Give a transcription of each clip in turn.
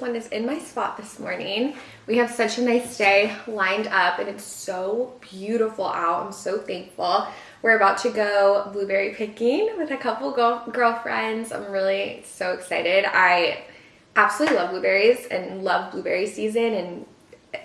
one is in my spot this morning. We have such a nice day lined up and it's so beautiful out. I'm so thankful. We're about to go blueberry picking with a couple girlfriends. I'm really so excited. I absolutely love blueberries and love blueberry season, and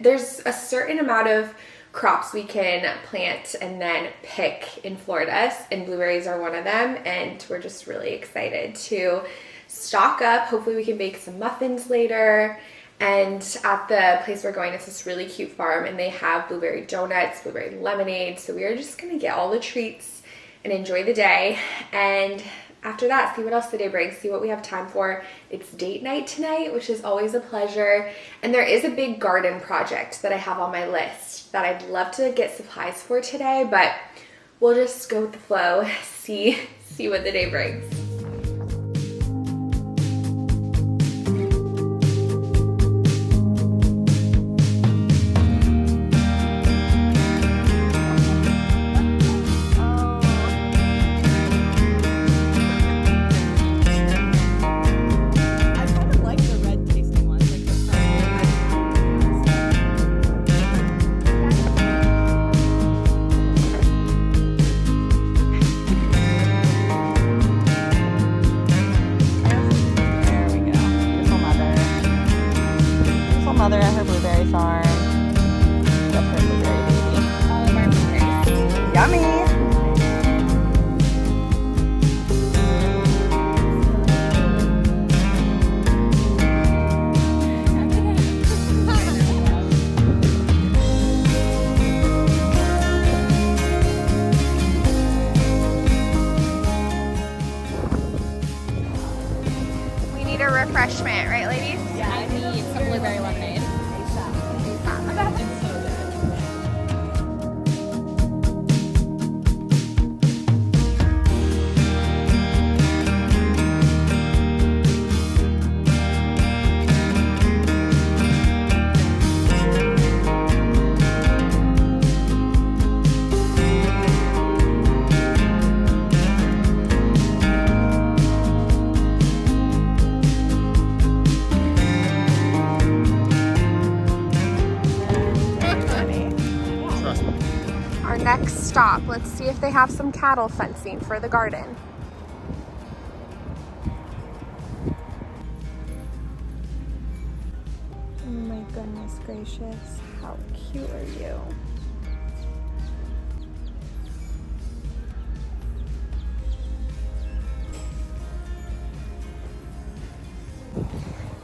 there's a certain amount of crops we can plant and then pick in Florida, and blueberries are one of them, and we're just really excited to stock up. Hopefully we can bake some muffins later. And at the place we're going, it's this really cute farm, and they have blueberry donuts, blueberry lemonade, so we are just gonna get all the treats and enjoy the day, and after that, see what else the day brings, see what we have time for. It's date night tonight, which is always a pleasure, and there is a big garden project that I have on my list that I'd love to get supplies for today, but we'll just go with the flow, see what the day brings. Mother at her blueberry farm. That's her blueberry baby. All of our blueberries. Yummy! We need a refreshment, right, ladies? Yeah, I need some blueberry lemonade. Our next stop, let's see if they have some cattle fencing for the garden. Oh my goodness gracious, how cute are you?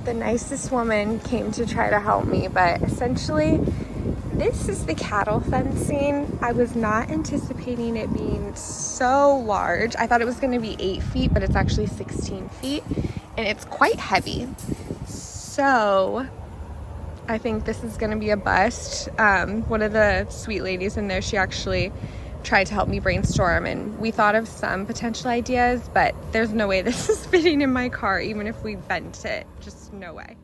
The nicest woman came to try to help me, but essentially this is the cattle fencing. I was not anticipating it being so large. I thought it was going to be 8 feet, but it's actually 16 feet, and it's quite heavy. So I think this is going to be a bust. One of the sweet ladies in there, she actually tried to help me brainstorm, and we thought of some potential ideas, but there's no way this is fitting in my car, even if we bent it. Just no way.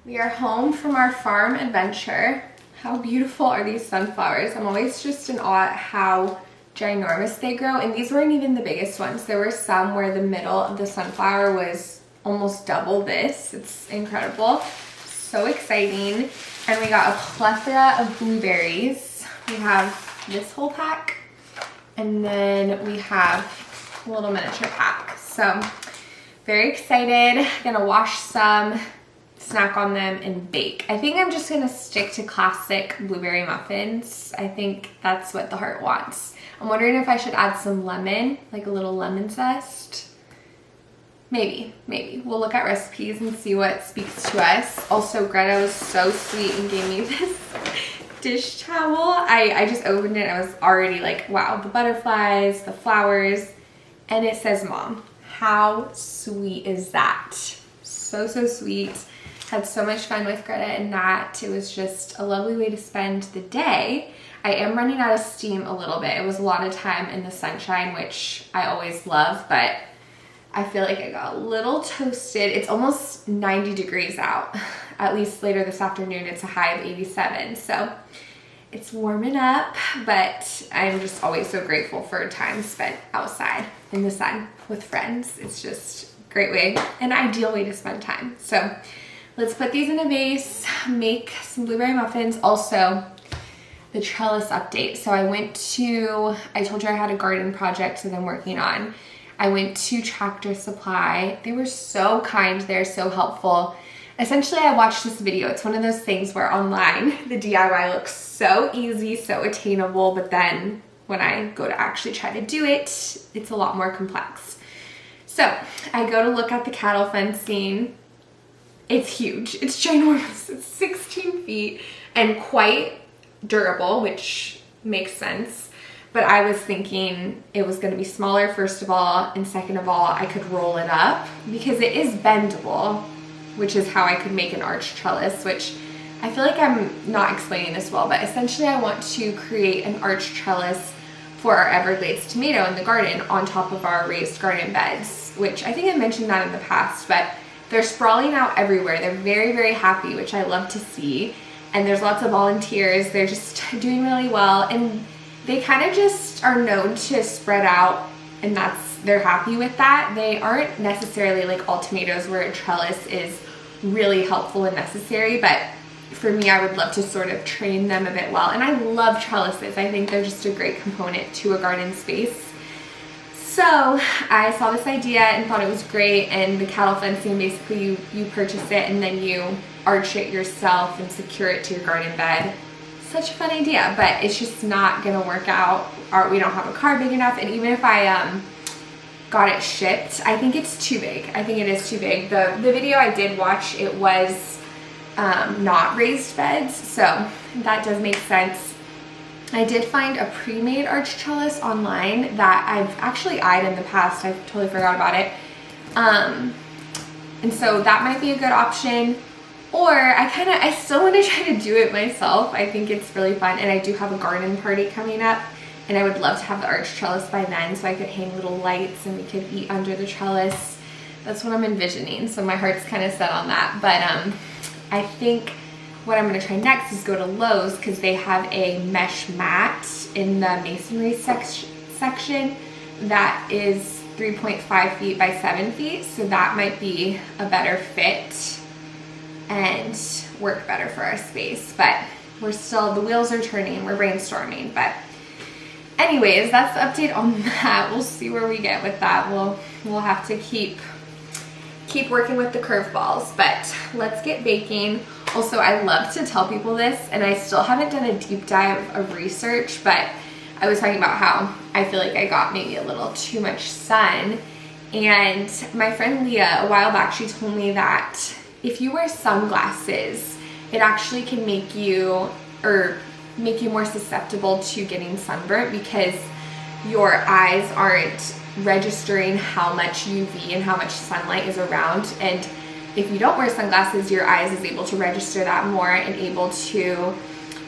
We are home from our farm adventure. How beautiful are these sunflowers? I'm always just in awe at how ginormous they grow, and these weren't even the biggest ones. There were some where the middle of the sunflower was almost double this. It's incredible. So exciting. And we got a plethora of blueberries. We have this whole pack, and then we have a little miniature pack. So very excited. Gonna wash some, snack on them, and bake. I think I'm just gonna stick to classic blueberry muffins. I think that's what the heart wants. I'm wondering if I should add some lemon, like a little lemon zest. Maybe. We'll look at recipes and see what speaks to us. Also, Greta was so sweet and gave me this dish towel. I just opened it. I was already like, wow, the butterflies, the flowers, and it says mom. How sweet is that? So sweet. Had so much fun with Greta and Nat. It was just a lovely way to spend the day. I am running out of steam a little bit. It was a lot of time in the sunshine, which I always love, but I feel like I got a little toasted. It's almost 90 degrees out. At least later this afternoon, it's a high of 87. So it's warming up, but I'm just always so grateful for time spent outside in the sun with friends. It's just a great way, an ideal way to spend time. So let's put these in a vase, make some blueberry muffins. Also, the trellis update. So I told you I had a garden project that I'm working on. I went to Tractor Supply. They were so kind, they're so helpful. Essentially, I watched this video. It's one of those things where online, the DIY looks so easy, so attainable, but then when I go to actually try to do it, it's a lot more complex. So I go to look at the cattle fencing. It's huge, it's ginormous. It's 16 feet and quite durable, which makes sense. But I was thinking it was gonna be smaller, first of all, and second of all, I could roll it up because it is bendable, which is how I could make an arch trellis, which I feel like I'm not explaining this well, but essentially I want to create an arch trellis for our Everglades tomato in the garden on top of our raised garden beds, which I think I mentioned that in the past, but they're sprawling out everywhere. They're very, very happy, which I love to see. And there's lots of volunteers. They're just doing really well. And they kind of just are known to spread out, and they're happy with that. They aren't necessarily like all tomatoes where a trellis is really helpful and necessary, but for me, I would love to sort of train them a bit well. And I love trellises. I think they're just a great component to a garden space. So I saw this idea and thought it was great, and the cattle fencing, basically you purchase it and then you arch it yourself and secure it to your garden bed. Such a fun idea, but it's just not gonna work out. We don't have a car big enough, and even if I got it shipped, I think it's too big. I think it is too big. The video I did watch, it was not raised beds, so that does make sense. I did find a pre-made arch trellis online that I've actually eyed in the past. I totally forgot about it. And so that might be a good option. Or I still want to try to do it myself. I think it's really fun, and I do have a garden party coming up, and I would love to have the arch trellis by then so I could hang little lights and we could eat under the trellis. That's what I'm envisioning, so my heart's kind of set on that. But I think what I'm going to try next is go to Lowe's, because they have a mesh mat in the masonry section that is 3.5 feet by 7 feet, so that might be a better fit and work better for our space. But the wheels are turning, we're brainstorming. But anyways, that's the update on that. We'll see where we get with that. We'll have to keep working with the curveballs, but let's get baking. Also, I love to tell people this, and I still haven't done a deep dive of research, but I was talking about how I feel like I got maybe a little too much sun. And my friend Leah, a while back, she told me that if you wear sunglasses, it actually can make you more susceptible to getting sunburnt, because your eyes aren't registering how much UV and how much sunlight is around. And if you don't wear sunglasses, your eyes is able to register that more and able to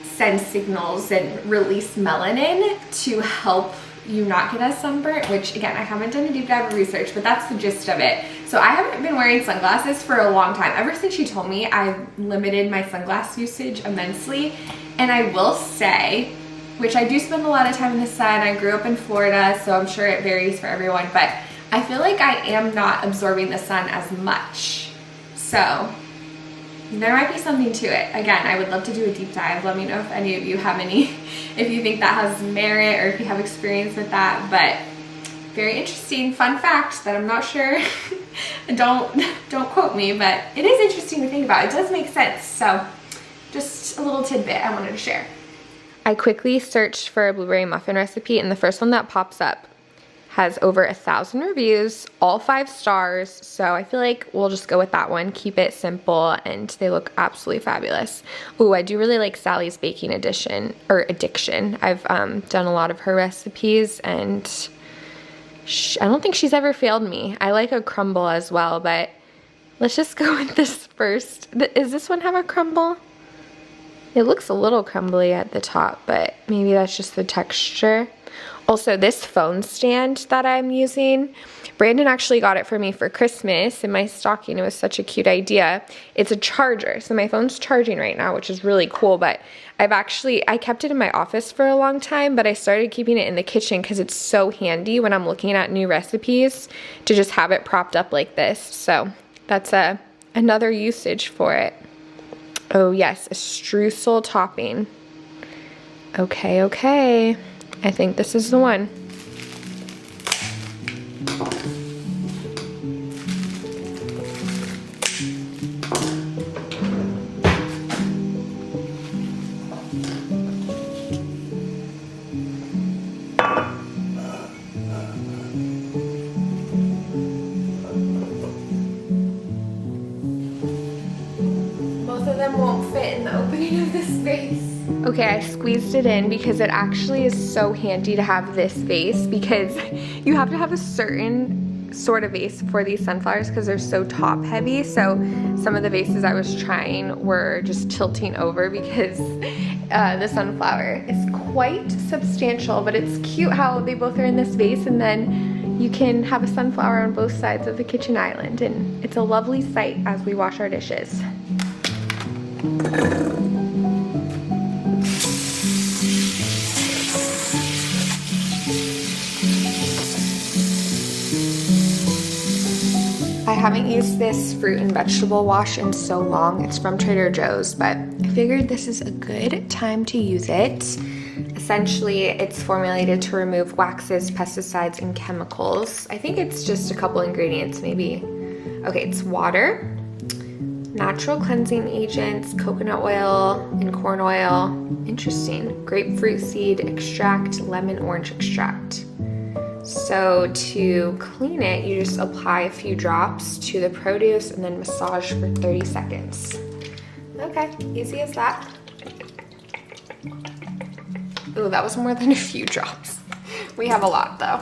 send signals and release melanin to help you not get as sunburnt, which again, I haven't done a deep dive of research, but that's the gist of it. So I haven't been wearing sunglasses for a long time. Ever since she told me, I've limited my sunglass usage immensely. And I will say, which I do spend a lot of time in the sun. I grew up in Florida, so I'm sure it varies for everyone, but I feel like I am not absorbing the sun as much. So there might be something to it. Again, I would love to do a deep dive. Let me know if any of you have if you think that has merit or if you have experience with that. But very interesting fun fact that I'm not sure. don't quote me, but it is interesting to think about. It does make sense. So just a little tidbit I wanted to share. I quickly searched for a blueberry muffin recipe, and the first one that pops up has over 1,000 reviews, all 5 stars. So I feel like we'll just go with that one. Keep it simple, and they look absolutely fabulous. Ooh, I do really like Sally's baking addiction. I've done a lot of her recipes, and I don't think she's ever failed me. I like a crumble as well, but let's just go with this first. Does this one have a crumble? It looks a little crumbly at the top, but maybe that's just the texture. Also, this phone stand that I'm using, Brandon actually got it for me for Christmas in my stocking. It was such a cute idea. It's a charger, so my phone's charging right now, which is really cool, but I kept it in my office for a long time, but I started keeping it in the kitchen because it's so handy when I'm looking at new recipes to just have it propped up like this. So that's a another usage for it. Oh yes, a streusel topping. Okay, okay. I think this is the one. Both of them won't fit in the opening of this vase. Okay, I squeezed it in because it actually is so handy to have this vase, because you have to have a certain sort of vase for these sunflowers because they're so top heavy. So some of the vases I was trying were just tilting over because the sunflower is quite substantial, but it's cute how they both are in this vase, and then you can have a sunflower on both sides of the kitchen island, and it's a lovely sight as we wash our dishes. I haven't used this fruit and vegetable wash in so long. It's from Trader Joe's, but I figured this is a good time to use it. Essentially, it's formulated to remove waxes, pesticides, and chemicals. I think it's just a couple ingredients, maybe. Okay, it's water, natural cleansing agents, coconut oil, and corn oil. Interesting. Grapefruit seed extract, lemon orange extract. So to clean it, you just apply a few drops to the produce and then massage for 30 seconds. Okay, easy as that. Ooh, that was more than a few drops. We have a lot though.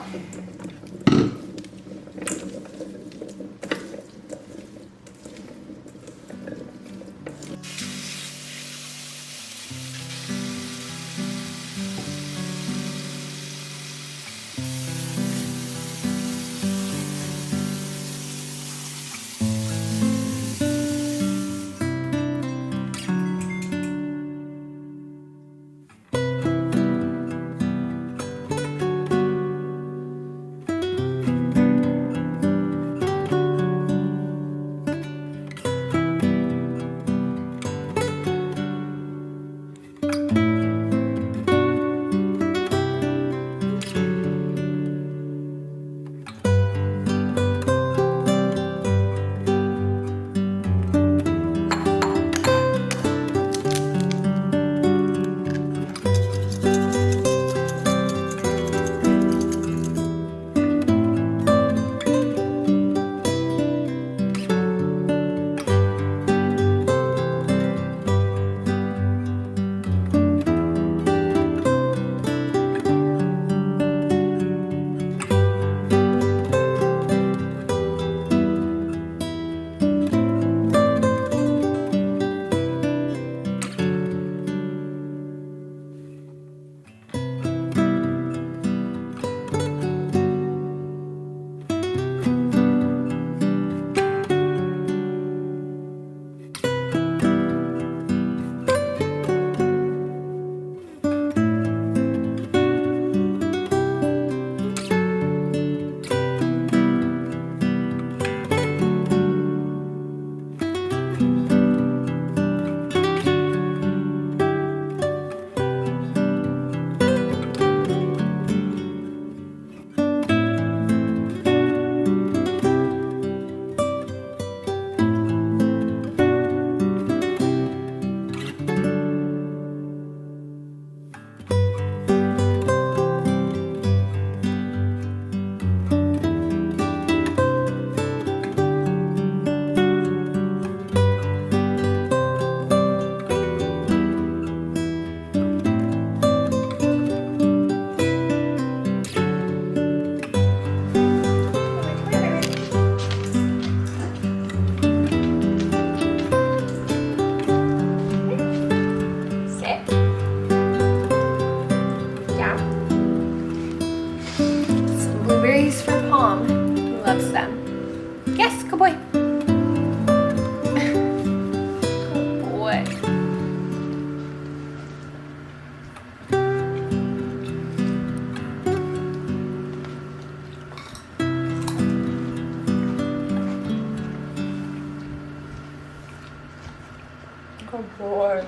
Good Lord.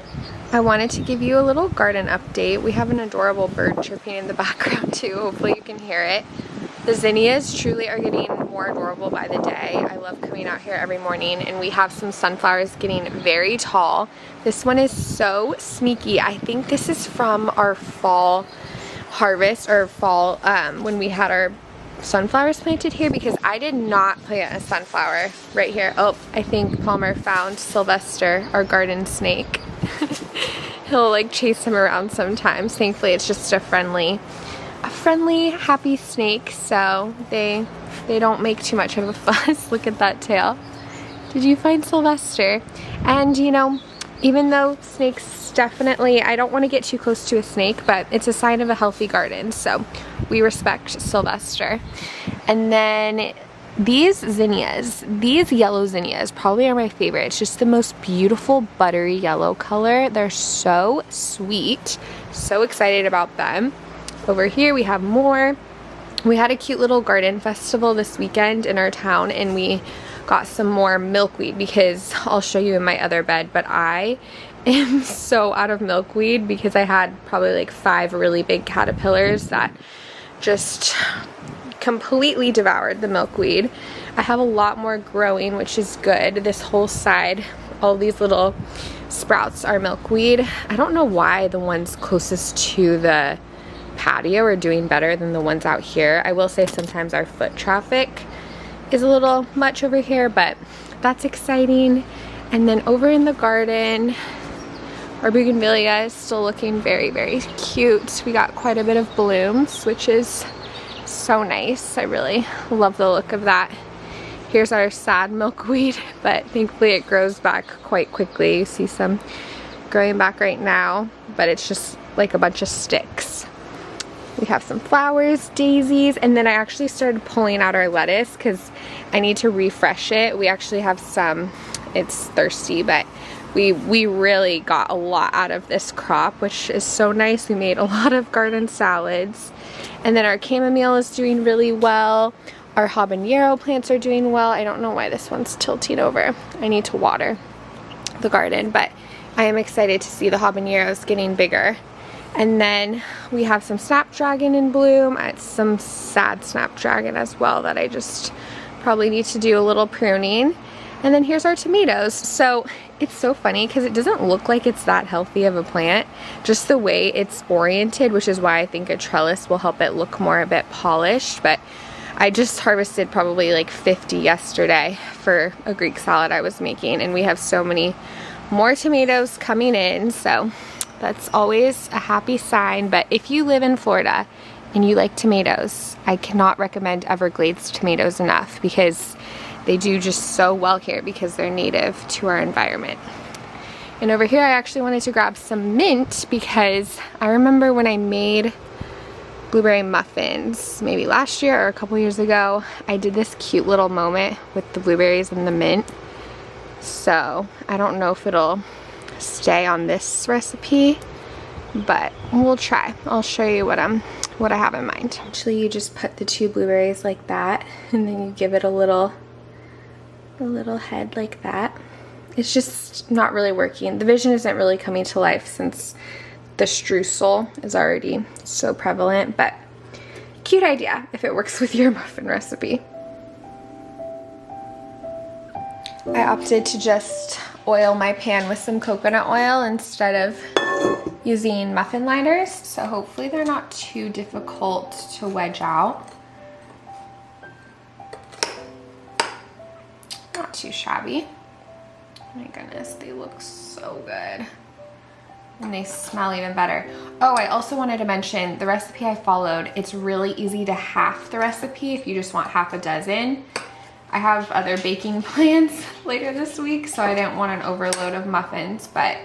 I wanted to give you a little garden update. We have an adorable bird chirping in the background too. Hopefully you can hear it. The zinnias truly are getting more adorable by the day. I love coming out here every morning, and we have some sunflowers getting very tall. This one is so sneaky. I think this is from our fall harvest, or fall when we had our sunflowers planted here, because I did not plant a sunflower right here. Oh, I think Palmer found Sylvester, our garden snake. He'll like chase him around sometimes. Thankfully it's just a friendly, happy snake, so they don't make too much of a fuss. Look at that tail. Did you find Sylvester? And you know, even though snakes definitely, I don't want to get too close to a snake, but it's a sign of a healthy garden, so we respect Sylvester. And then these zinnias, these yellow zinnias probably are my favorite. It's just the most beautiful buttery yellow color. They're so sweet. So excited about them. Over here we have more. We had a cute little garden festival this weekend in our town, and we got some more milkweed, because I'll show you in my other bed, but I am so out of milkweed because I had probably like 5 really big caterpillars that just completely devoured the milkweed. I have a lot more growing, which is good. This whole side, all these little sprouts are milkweed. I don't know why the ones closest to the patio are doing better than the ones out here. I will say sometimes our foot traffic is a little much over here, but that's exciting. And then over in the garden, our bougainvillea is still looking very, very cute. We got quite a bit of blooms, which is so nice. I really love the look of that. Here's our sad milkweed, but thankfully it grows back quite quickly. You see some growing back right now, but it's just like a bunch of sticks. We have some flowers, daisies, and then I actually started pulling out our lettuce because I need to refresh it. We actually have some, it's thirsty, but we really got a lot out of this crop, which is so nice. We made a lot of garden salads. And then our chamomile is doing really well. Our habanero plants are doing well. I don't know why this one's tilting over. I need to water the garden, but I am excited to see the habaneros getting bigger. And then we have some snapdragon in bloom. It's some sad snapdragon as well that I just probably need to do a little pruning. And then here's our tomatoes. So it's so funny because it doesn't look like it's that healthy of a plant, just the way it's oriented, which is why I think a trellis will help it look more a bit polished. But I just harvested probably like 50 yesterday for a Greek salad I was making, and we have so many more tomatoes coming in, so that's always a happy sign. But if you live in Florida and you like tomatoes, I cannot recommend Everglades tomatoes enough, because they do just so well here because they're native to our environment. And over here I actually wanted to grab some mint because I remember when I made blueberry muffins maybe last year or a couple years ago, I did this cute little moment with the blueberries and the mint. So I don't know if it'll stay on this recipe, but we'll try. I'll show you what I have in mind. Actually, you just put the 2 blueberries like that, and then you give it a little head like that. It's just not really working. The vision isn't really coming to life since the streusel is already so prevalent, but cute idea if it works with your muffin recipe. I opted to just oil my pan with some coconut oil instead of using muffin liners, so hopefully they're not too difficult to wedge out. Not too shabby. My goodness, they look so good. And they smell even better. Oh, I also wanted to mention the recipe I followed. It's really easy to half the recipe if you just want half a dozen. I have other baking plans later this week, so I didn't want an overload of muffins, but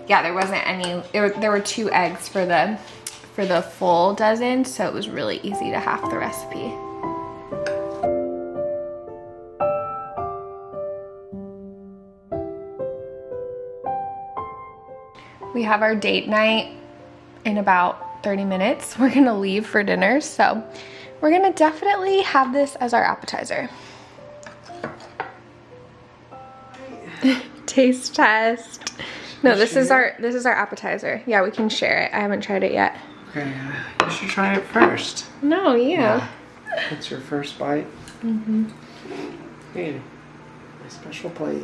yeah, there wasn't any, there were 2 eggs for the full dozen, so it was really easy to half the recipe. We have our date night in about 30 minutes. We're gonna leave for dinner, so we're gonna definitely have this as our appetizer. Taste test. No, this is our appetizer. Yeah, we can share it. I haven't tried it yet. Okay, you should try it first. No, yeah. That's your first bite. Mm-hmm. Hey, my special plate.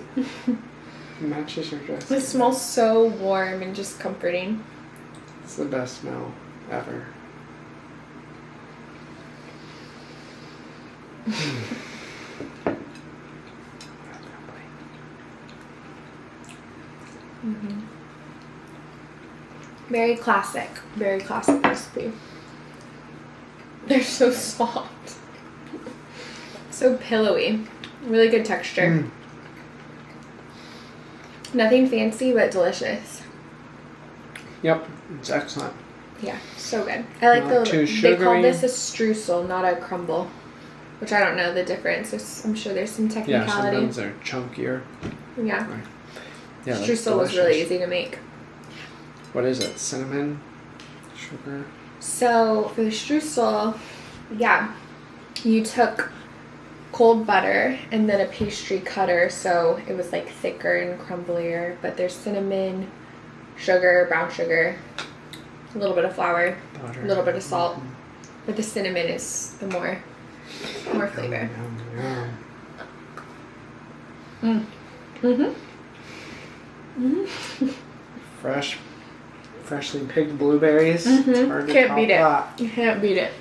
Matches your dress. It smells so warm and just comforting. It's the best smell ever. Mm-hmm. Very classic recipe. They're so soft, so pillowy, really good texture. Nothing fancy, but delicious. Yep, it's excellent. Yeah, so good. I like Not too they call sugary. this a streusel, not a crumble, which I don't know the difference. I'm sure there's some Yeah, technicality. sometimes they're chunkier. Yeah. Right. Yeah, that's Streusel was really delicious. easy to make. What is it? Cinnamon? Sugar? So for the streusel, yeah, you took cold butter and then a pastry cutter, so it was like thicker and crumblier. But there's cinnamon, sugar, brown sugar, a little bit of flour, Butter. a little bit of salt. But the cinnamon is the more flavor. Yum, yum. Freshly picked blueberries. It's hard to Can't top beat it. that. You can't beat it.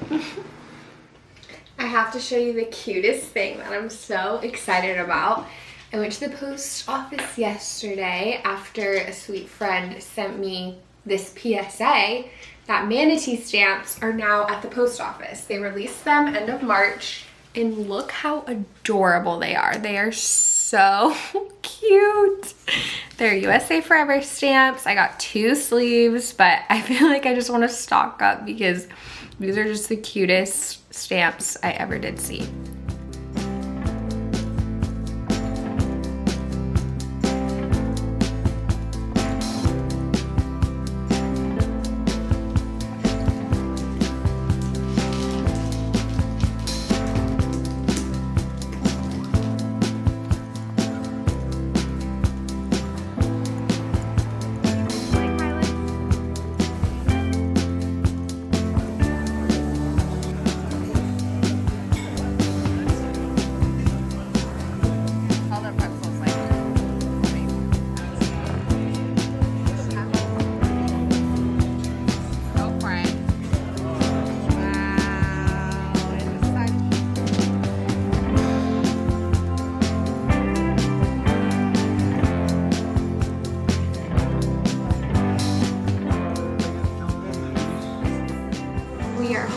I have to show you the cutest thing that I'm so excited about. I went to the post office yesterday after a sweet friend sent me this PSA that manatee stamps are now at the post office. They released them end of March, and look how adorable they are. They are so cute. They're USA Forever stamps. I got 2 sleeves, but I feel like I just want to stock up because these are just the cutest stamps I ever did see.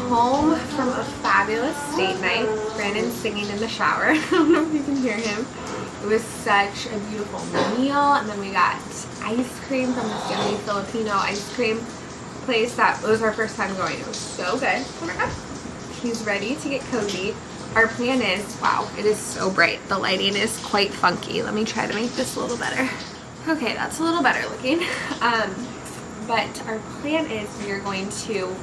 Home from a fabulous date night. Brandon's singing in the shower. I don't know if you can hear him. It was such a beautiful meal, and then we got ice cream from this yummy Filipino ice cream place that was our first time going. It was so good. Oh my god. He's ready to get cozy. Our plan is, wow, it is so bright. The lighting is quite funky. Let me try to make this a little better. Okay, that's a little better looking. But our plan is we are going to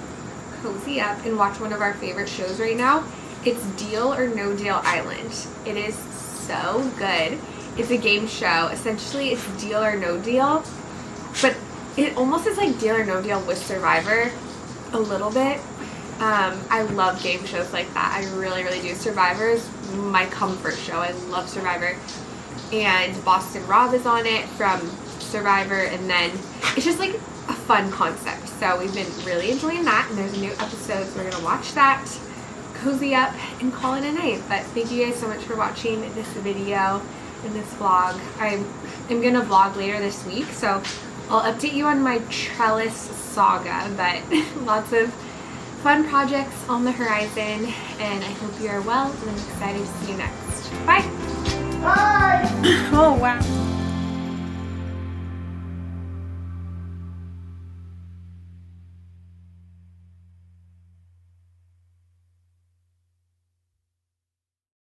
cozy up and watch one of our favorite shows right now. It's Deal or No Deal Island. It is so good. It's a game show. Essentially, it's Deal or No Deal, but it almost is like Deal or No Deal with Survivor a little bit. I love game shows like that. I really, really do. Survivor is my comfort show. I love Survivor. And Boston Rob is on it from Survivor, and then it's just like a fun concept. So we've been really enjoying that, and there's a new episode, so we're gonna watch that, cozy up, and call it a night. But thank you guys so much for watching this video and this vlog. I am gonna vlog later this week, so I'll update you on my trellis saga, but lots of fun projects on the horizon, and I hope you are well, and I'm excited to see you next. Bye! Bye! Oh wow.